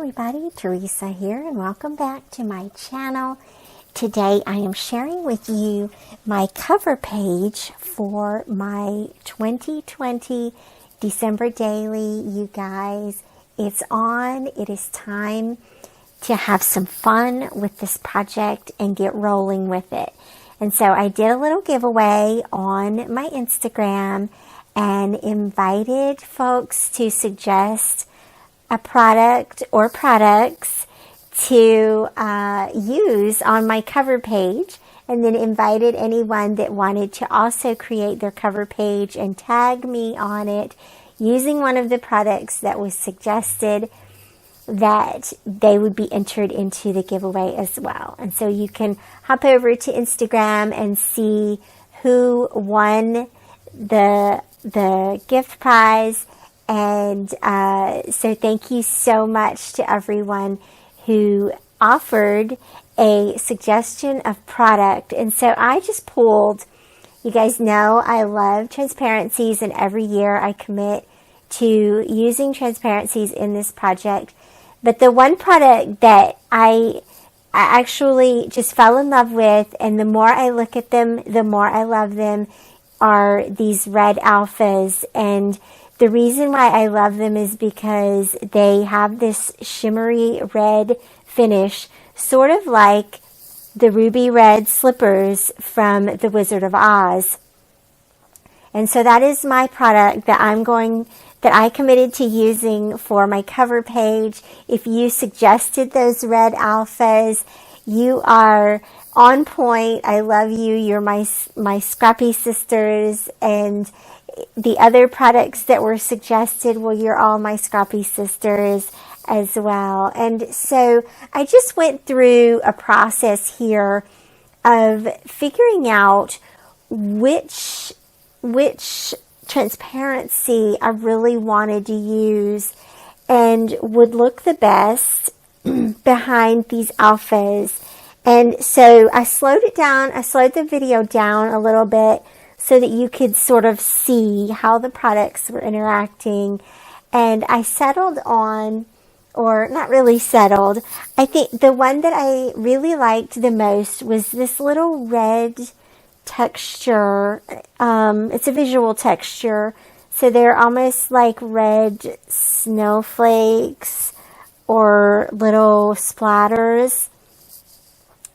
everybody, Theresa here, and welcome back to my channel. Today I am sharing with you my cover page for my 2020 December daily. You guys, it's on. It is time to have some fun with this project and get rolling with it. And so I did a little giveaway on my Instagram and invited folks to suggest a product or products to use on my cover page, and then invited anyone that wanted to also create their cover page and tag me on it using one of the products that was suggested, that they would be entered into the giveaway as well. And so you can hop over to Instagram and see who won the gift prize. And so thank you so much to everyone who offered a suggestion of product. And so I just pulled, you guys know I love transparencies, and every year I commit to using transparencies in this project. But the one product that I actually just fell in love with, and the more I look at them, the more I love them, are these red alphas. And the reason why I love them is because they have this shimmery red finish, sort of like the ruby red slippers from The Wizard of Oz. And so that is my product that I committed to using for my cover page. If you suggested those red alphas, you are on point. I love you. You're my scrappy sisters. And the other products that were suggested, well, you're all my scrappy sisters as well. And so I just went through a process here of figuring out which transparency I really wanted to use and would look the best behind these alphas. And so I slowed it down. I slowed the video down a little bit so that you could sort of see how the products were interacting. And I settled on, or not really settled, I think the one that I really liked the most was this little red texture. It's a visual texture. So they're almost like red snowflakes or little splatters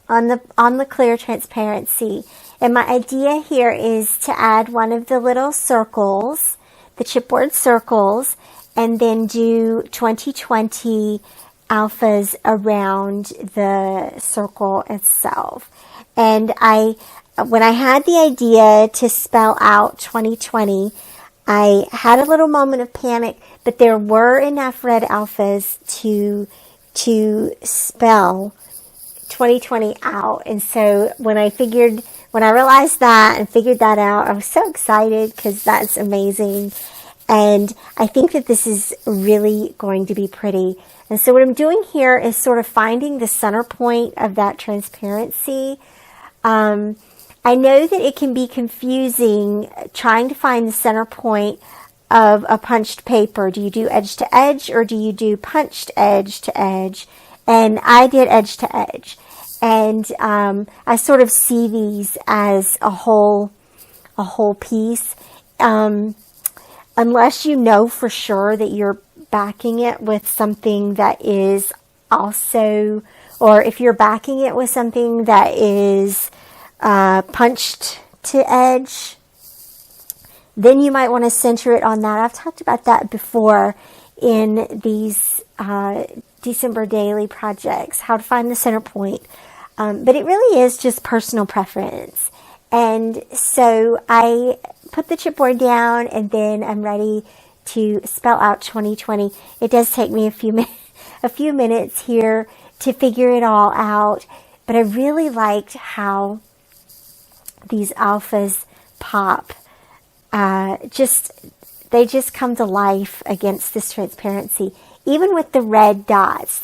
on the clear transparency. And my idea here is to add one of the little circles, the chipboard circles, and then do 2020 alphas around the circle itself. And when I had the idea to spell out 2020, I had a little moment of panic, but there were enough red alphas to spell 2020 out. And so when I realized that and figured that out, I was so excited because that's amazing. And I think that this is really going to be pretty. And so what I'm doing here is sort of finding the center point of that transparency. I know that it can be confusing trying to find the center point of a punched paper. Do you do edge to edge or do you do punched edge to edge? And I did edge to edge. And I sort of see these as a whole piece. Unless you know for sure that you're backing it with something that is also, or if you're backing it with something that is punched to edge, then you might want to center it on that. I've talked about that before in these December daily projects, how to find the center point. But it really is just personal preference. And so I put the chipboard down, and then I'm ready to spell out 2020. It does take me a few minutes here to figure it all out, but I really liked how these alphas pop. They just come to life against this transparency. Even with the red dots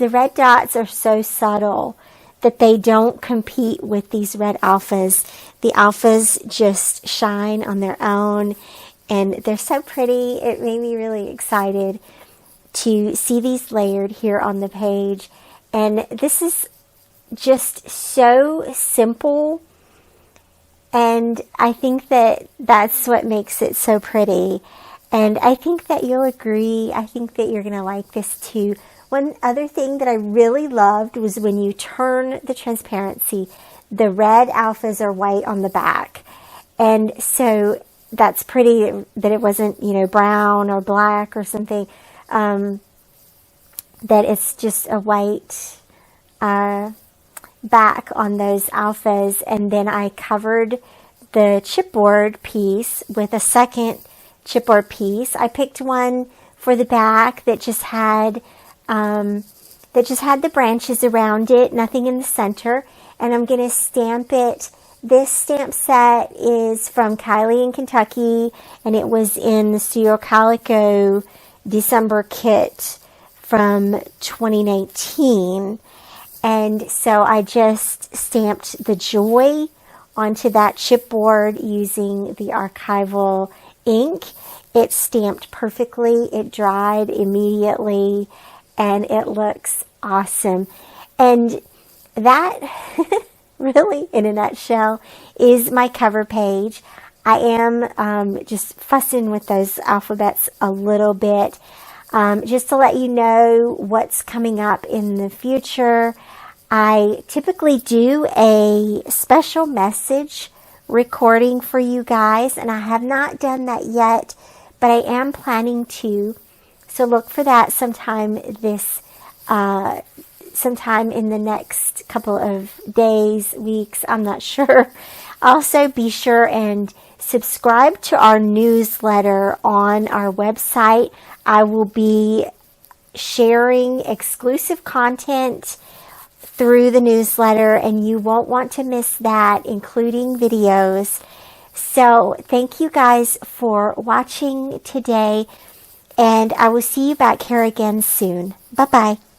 are so subtle that they don't compete with these red alphas. The alphas just shine on their own, and they're so pretty. It made me really excited to see these layered here on the page. And this is just so simple, and I think that that's what makes it so pretty. And I think that you'll agree. I think that you're going to like this too. One other thing that I really loved was when you turn the transparency, the red alphas are white on the back. And so that's pretty that it wasn't, brown or black or something. That it's just a white back on those alphas. And then I covered the chipboard piece with a second chipboard piece. I picked one for the back that just had the branches around it, nothing in the center, and I'm going to stamp it. This stamp set is from Kylie in Kentucky, and it was in the Studio Calico December kit from 2019. And so I just stamped the joy onto that chipboard using the archival ink. It stamped perfectly. It dried immediately, and it looks awesome. And that really, in a nutshell, is my cover page. I am just fussing with those alphabets a little bit, just to let you know what's coming up in the future. I typically do a special message recording for you guys, and I have not done that yet, but I am planning to. So look for that sometime in the next couple of days, weeks, I'm not sure. Also, be sure and subscribe to our newsletter on our website. I will be sharing exclusive content through the newsletter, and you won't want to miss that, including videos. So thank you guys for watching today, and I will see you back here again soon. Bye-bye.